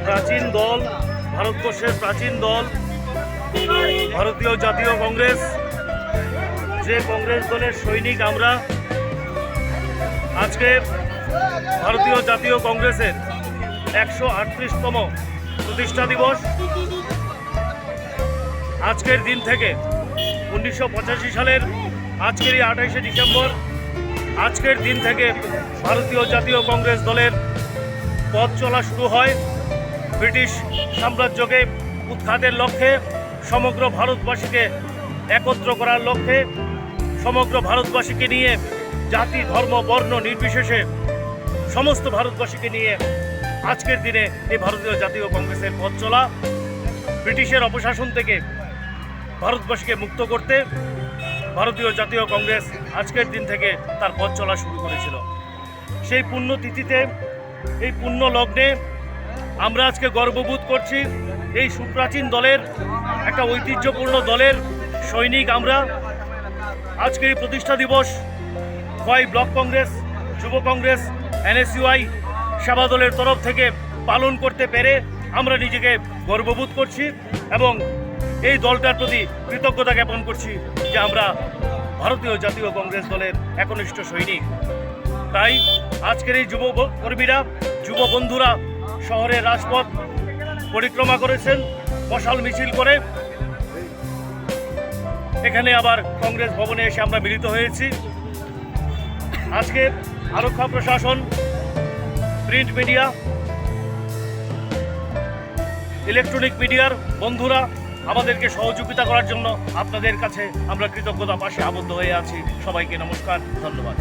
প্রাচীন দল, ভারতবর্ষের প্রাচীন দল ভারতীয় জাতীয় কংগ্রেস, যে কংগ্রেস দলের সৈনিক আমরা, আজকে ভারতীয় জাতীয় কংগ্রেসের 138তম প্রতিষ্ঠা দিবস। আজকের দিন থেকে 1985 সালের আজকের 28শে ডিসেম্বর, আজকের দিন থেকে ভারতীয় জাতীয় কংগ্রেস দলের পথ চলা শুরু হয়। ব্রিটিশ সাম্রাজ্যকে উৎখাতের লক্ষ্যে, সমগ্র ভারতবাসীকে একত্র করার লক্ষ্যে, সমগ্র ভারতবাসীকে নিয়ে, জাতি ধর্ম বর্ণ নির্বিশেষে সমস্ত ভারতবাসীকে নিয়ে আজকের দিনে এই ভারতীয় জাতীয় কংগ্রেসের পথ চলা। ব্রিটিশের অপশাসন থেকে ভারতবাসীকে মুক্ত করতে ভারতীয় জাতীয় কংগ্রেস আজকের দিন থেকে তার পথ চলা শুরু করেছিল। সেই পুণ্যতিথিতে, এই পুণ্য লগ্নে আমরা আজকে গর্ববোধ করছি। এই সুপ্রাচীন দলের, একটা ঐতিহ্যপূর্ণ দলের সৈনিক আমরা। আজকের এই প্রতিষ্ঠা দিবস খোয়াই ব্লক কংগ্রেস, যুব কংগ্রেস, NSUI সেবা দলের তরফ থেকে পালন করতে পেরে আমরা নিজেকে গর্ববোধ করছি এবং এই দলটার প্রতি কৃতজ্ঞতা জ্ঞাপন করছি যে আমরা ভারতীয় জাতীয় কংগ্রেস দলের একনিষ্ঠ সৈনিক। তাই আজকের এই যুব কর্মীরা, যুব বন্ধুরা শহরের রাজপথ পরিক্রমা করেছেন মশাল মিছিল করে। এখানে আবার কংগ্রেস ভবনে এসে আমরা মিলিত হয়েছি। আজকে আরক্ষা প্রশাসন, প্রিন্ট মিডিয়া, ইলেকট্রনিক মিডিয়ার বন্ধুরা আমাদেরকে সহযোগিতা করার জন্য আপনাদের কাছে আমরা কৃতজ্ঞতা পাশে আবদ্ধ হয়ে আছি। সবাইকে নমস্কার, ধন্যবাদ।